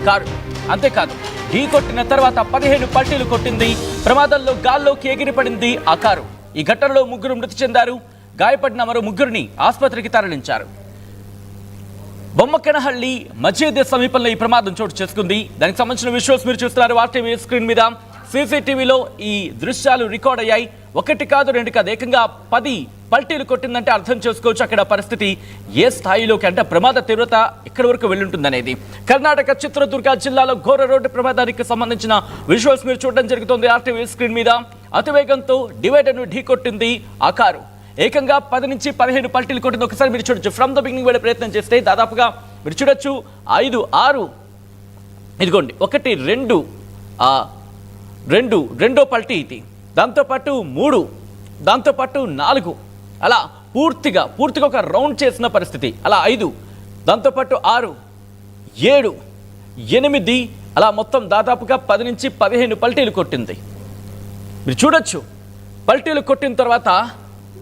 Car. అంతేకాదు ఢీ కొట్టిన తర్వాత 15 పల్టీలు కొట్టింది. ప్రమాదంలో గాల్లోకి ఎగిరిపడింది ఆ కారు. ఈ ఘటనలో 3 మృతి చెందారు. గాయపడిన మరో 3 ఆసుపత్రికి తరలించారు. బొమ్మకనహళ్లి మజీద్ సమీపంలో ఈ ప్రమాదం చోటు చేసుకుంది. దానికి సంబంధించిన విజువల్స్ మీరు చూస్తున్నారు ఆర్టీవీ స్క్రీన్ మీద. సీసీటీవీలో ఈ దృశ్యాలు రికార్డ్ అయ్యాయి. 1 కాదు 2 కాదు, ఏకంగా 10 పల్టీలు కొట్టిందంటే అర్థం చేసుకోవచ్చు అక్కడ పరిస్థితి ఏ స్థాయిలోకి, అంటే ప్రమాద తీవ్రత ఎక్కడి వరకు వెళ్ళుంటుందనేది. కర్ణాటక చిత్రదుర్గ జిల్లాలో ఘోర రోడ్డు ప్రమాదానికి సంబంధించిన విజువల్స్ మీరు చూడడం జరుగుతుంది ఆర్టీవీ స్క్రీన్ మీద. అతివేగంతో డివైడర్ను ఢీ కొట్టింది ఆ కారు. ఏకంగా 10 నుంచి 15 పల్టీలు కొట్టింది. ఒకసారి మీరు చూడొచ్చు. ఫ్రమ్ ద బిగినింగ్ వెళ్ళే ప్రయత్నం చేస్తే దాదాపుగా మీరు చూడొచ్చు 5, 6, ఇదిగోండి 1, 2, రెండో పల్టీ ఇది, దాంతోపాటు 3, దాంతోపాటు 4, అలా పూర్తిగా ఒక రౌండ్ చేసిన పరిస్థితి. అలా 5, దాంతోపాటు 6, 7, 8, అలా మొత్తం దాదాపుగా 10 నుంచి 15 పల్టీలు కొట్టింది. మీరు చూడొచ్చు. పల్టీలు కొట్టిన తర్వాత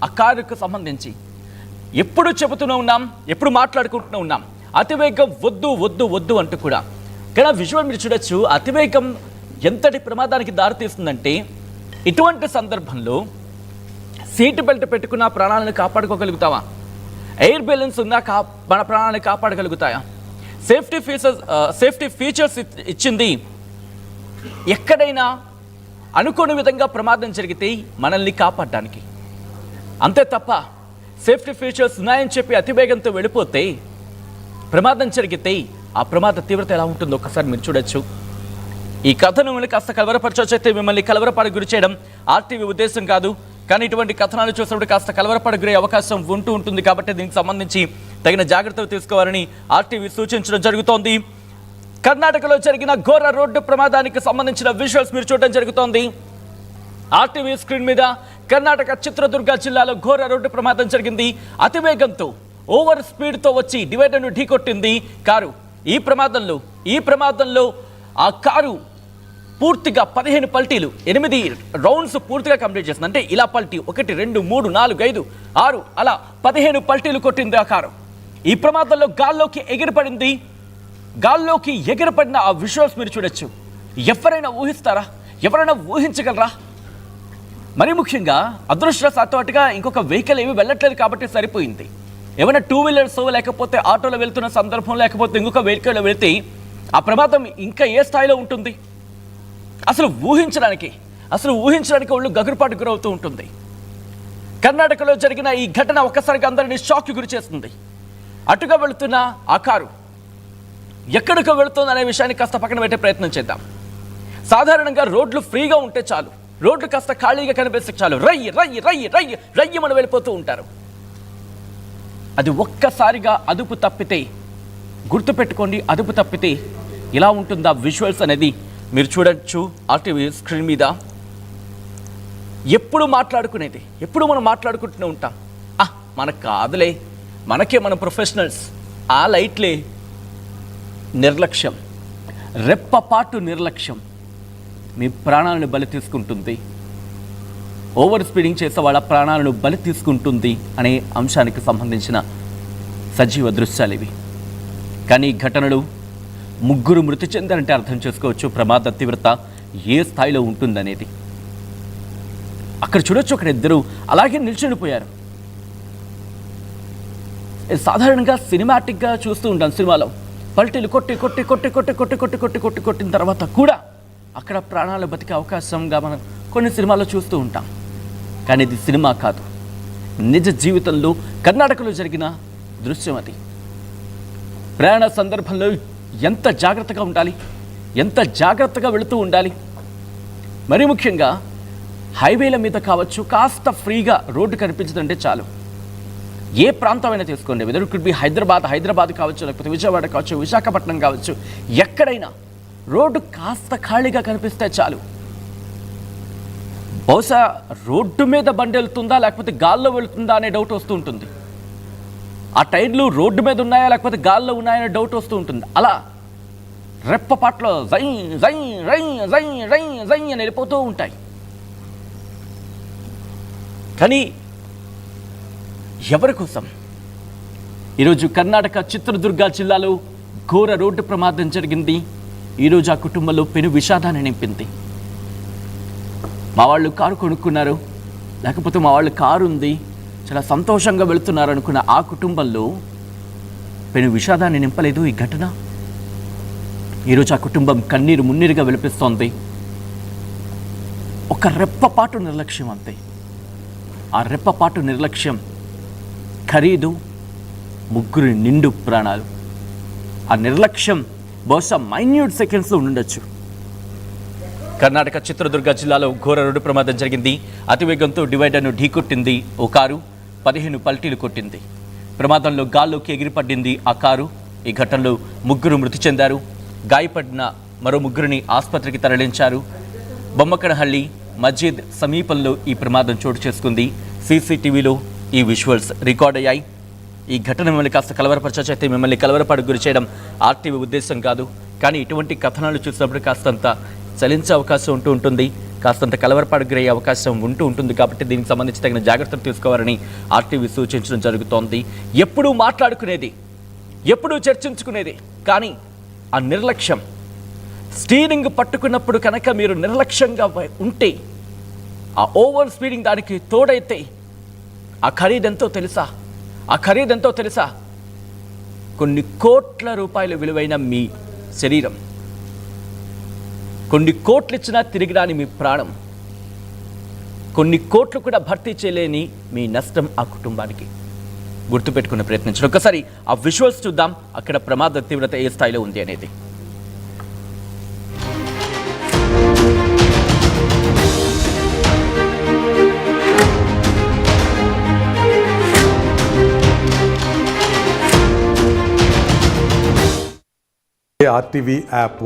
ఆ కారుకు సంబంధించి ఎప్పుడు చెబుతూనే ఉన్నాం, ఎప్పుడు మాట్లాడుకుంటూనే ఉన్నాం, అతివేగం వద్దు వద్దు వద్దు అంటూ కూడా. కానీ విజువల్ మీరు చూడొచ్చు. అతివేగం ఎంతటి ప్రమాదానికి దారితీస్తుందంటే ఇటువంటి సందర్భంలో సీట్ బెల్ట్ పెట్టుకున్న ప్రాణాలను కాపాడుకోగలుగుతావా? ఎయిర్ బ్యాలెన్స్ ఉన్నా మన ప్రాణాలను కాపాడగలుగుతాయా? సేఫ్టీ ఫీచర్స్ ఇచ్చింది ఎక్కడైనా అనుకోని విధంగా ప్రమాదం జరిగితే మనల్ని కాపాడడానికి. అంతే తప్ప సేఫ్టీ ఫీచర్స్ ఉన్నాయని చెప్పి అతివేగంతో వెళ్ళిపోతే ప్రమాదం జరిగితే ఆ ప్రమాద తీవ్రత ఎలా ఉంటుందో ఒకసారి మీరు చూడొచ్చు. ఈ కథను మిమ్మల్ని కాస్త కలవరపరచవచ్చు. అయితే మిమ్మల్ని కలవరపాటు గురి చేయడం ఆర్టీవీ ఉద్దేశం కాదు. కానీ ఇటువంటి కథనాలు చూసినప్పుడు కాస్త కలవరపాటు గురే అవకాశం ఉంటుంది. కాబట్టి దీనికి సంబంధించి తగిన జాగ్రత్తలు తీసుకోవాలని ఆర్టీవీ సూచించడం జరుగుతోంది. కర్ణాటకలో జరిగిన ఘోర రోడ్డు ప్రమాదానికి సంబంధించిన విజువల్స్ మీరు చూడడం జరుగుతోంది ఆర్టీవీ స్క్రీన్ మీద. కర్ణాటక చిత్రదుర్గ జిల్లాలో ఘోర రోడ్డు ప్రమాదం జరిగింది. అతివేగంతో ఓవర్ స్పీడ్తో వచ్చి డివైడర్ను ఢీకొట్టింది కారు. ఈ ప్రమాదంలో ఆ కారు పూర్తిగా 15 పల్టీలు, 8 రౌండ్స్ పూర్తిగా కంప్లీట్ చేసింది. అంటే ఇలా పల్టీ 1, 2, 3, 4, 5, 6 అలా 15 పల్టీలు కొట్టింది ఆ కారు. ఈ ప్రమాదంలో గాల్లోకి ఎగిరిపడిన ఆ విజువల్స్ మీరు చూడొచ్చు. ఎవరైనా ఊహిస్తారా? ఎవరైనా ఊహించగలరా? మరి ముఖ్యంగా అదృష్టవశాత్తుగా ఇంకొక వెహికల్ ఏమి వెళ్ళట్లేదు కాబట్టి సరిపోయింది. ఏమైనా 2 వీలర్స్ లేకపోతే ఆటోలో వెళ్తున్న సందర్భం, లేకపోతే ఇంకొక వెహికల్లో వెళితే ఆ ప్రమాదం ఇంకా ఏ స్థాయిలో ఉంటుంది? అసలు ఊహించడానికి ఒళ్ళు గగురుపాటు గురవుతూ ఉంటుంది. కర్ణాటకలో జరిగిన ఈ ఘటన ఒక్కసారిగా అందరినీ షాక్కి గురి చేస్తుంది. అటుగా వెళుతున్న ఆ కారు ఎక్కడికో వెళుతుంది అనే విషయాన్ని కాస్త పక్కన పెట్టే ప్రయత్నం చేద్దాం. సాధారణంగా రోడ్లు ఫ్రీగా ఉంటే చాలు, రోడ్లు కాస్త ఖాళీగా కనిపిస్తే చాలు, రయ్యి మనం వెళ్ళిపోతూ ఉంటారు. అది ఒక్కసారిగా అదుపు తప్పితే, గుర్తుపెట్టుకోండి, అదుపు తప్పితే ఇలా ఉంటుందా విజువల్స్ అనేది మీరు చూడొచ్చు ఆర్టీవీ స్క్రీన్ మీద. ఎప్పుడు మనం మాట్లాడుకుంటూనే ఉంటాం. మనకు కాదులే, మనం ప్రొఫెషనల్స్. ఆ లైట్లే నిర్లక్ష్యం, రెప్పపాటు నిర్లక్ష్యం మీ ప్రాణాలను బలి తీసుకుంటుంది. ఓవర్ స్పీడింగ్ చేసే వాళ్ళ ప్రాణాలను బలి తీసుకుంటుంది అనే అంశానికి సంబంధించిన సజీవ దృశ్యాలు ఇవి. కానీ ఘటనలు 3 మృతి చెందారంటే అర్థం చేసుకోవచ్చు ప్రమాద తీవ్రత ఏ స్థాయిలో ఉంటుందనేది. అక్కడ చూడొచ్చు, అక్కడ 2 అలాగే నిల్చుండిపోయారు. సాధారణంగా సినిమాటిక్గా చూస్తూ ఉంటాం. సినిమాలో పల్టీలు కొట్టిన తర్వాత కూడా అక్కడ ప్రాణాలు బతికే అవకాశంగా మనం కొన్ని సినిమాల్లో చూస్తూ ఉంటాం. కానీ ఇది సినిమా కాదు, నిజ జీవితంలో కర్ణాటకలో జరిగిన దృశ్యం అది. ప్రయాణ సందర్భంలో ఎంత జాగ్రత్తగా ఉండాలి, ఎంత జాగ్రత్తగా వెళుతూ ఉండాలి. మరి ముఖ్యంగా హైవేల మీద కావచ్చు, కాస్త ఫ్రీగా రోడ్డు కనిపించదంటే చాలు. ఏ ప్రాంతమైనా తీసుకోండి, whether it could be Hyderabad కావచ్చు, లేకపోతే విజయవాడ కావచ్చు, విశాఖపట్నం కావచ్చు, ఎక్కడైనా రోడ్డు కాస్త ఖాళీగా కనిపిస్తే చాలు. బహుశా రోడ్డు మీద బండి వెళ్తుందా లేకపోతే గాల్లో వెళుతుందా అనే డౌట్ వస్తూ ఉంటుంది. ఆ టైర్లు రోడ్డు మీద ఉన్నాయా లేకపోతే గాల్లో ఉన్నాయనే డౌట్ వస్తూ ఉంటుంది. అలా రెప్పపాట్లో జై జై రై జై రై జై అని వెళ్ళిపోతూ ఉంటాయి. కానీ ఎవరి కోసం? ఈరోజు కర్ణాటక చిత్రదుర్గ జిల్లాలో ఘోర రోడ్డు ప్రమాదం జరిగింది. ఈరోజు ఆ కుటుంబంలో పెను విషాదాన్ని నింపింది. మా వాళ్ళు కారు కొనుక్కున్నారు, లేకపోతే మా వాళ్ళు కారు ఉంది, చాలా సంతోషంగా వెళుతున్నారు అనుకున్న ఆ కుటుంబంలో పెను విషాదాన్ని నింపలేదు ఈ ఘటన. ఈరోజు ఆ కుటుంబం కన్నీరు మున్నీరుగా విలపిస్తోంది. ఒక రెప్పపాటు నిర్లక్ష్యం అంతే. ఆ రెప్పపాటు నిర్లక్ష్యం ఖరీదు 3 నిండు ప్రాణాలు. ఆ నిర్లక్ష్యం బహుశా మైన్యూట్ సెకండ్స్లో ఉండొచ్చు. కర్ణాటక చిత్రదుర్గ జిల్లాలో ఘోర రోడ్డు ప్రమాదం జరిగింది. అతివేగంతో డివైడర్ను ఢీకొట్టింది ఓ కారు, 15 పల్టీలు కొట్టింది. ప్రమాదంలో గాల్లోకి ఎగిరిపడింది ఆ కారు. ఈ ఘటనలో 3 మృతి చెందారు. గాయపడిన మరో 3ని ఆసుపత్రికి తరలించారు. బొమ్మకడహళ్లి మస్జిద్ సమీపంలో ఈ ప్రమాదం చోటు చేసుకుంది. సీసీటీవీలో ఈ విజువల్స్ రికార్డ్ అయ్యాయి. ఈ ఘటన మిమ్మల్ని కాస్త కలవరపరచైతే మిమ్మల్ని కలవరపాటుకు గురి చేయడం ఆర్టీవీ ఉద్దేశం కాదు. కానీ ఇటువంటి కథనాలు చూసినప్పుడు కాస్తంత చలించే అవకాశం ఉంటుంది, కాస్తంత కలవరపాటుకు గురయ్యే అవకాశం ఉంటుంది. కాబట్టి దీనికి సంబంధించి తగిన జాగ్రత్తలు తీసుకోవాలని ఆర్టీవీ సూచించడం జరుగుతోంది. ఎప్పుడూ మాట్లాడుకునేది, ఎప్పుడూ చర్చించుకునేది, కానీ ఆ నిర్లక్ష్యం, స్టీరింగ్ పట్టుకున్నప్పుడు కనుక మీరు నిర్లక్ష్యంగా ఉంటే, ఆ ఓవర్ స్పీడింగ్ దానికి తోడైతే ఆ ఖరీదెంతో తెలుసా? కొన్ని కోట్ల రూపాయల విలువైన మీ శరీరం, కొన్ని కోట్లు ఇచ్చినా తిరిగి రాని మీ ప్రాణం, కొన్ని కోట్లు కూడా భర్తీ చేయలేని మీ నష్టం ఆ కుటుంబానికి. గుర్తుపెట్టుకునే ప్రయత్నించండి. ఒకసారి ఆ విజువల్స్ చూద్దాం, అక్కడ ప్రమాద తీవ్రత ఏ స్థాయిలో ఉంది అనేది. RTV app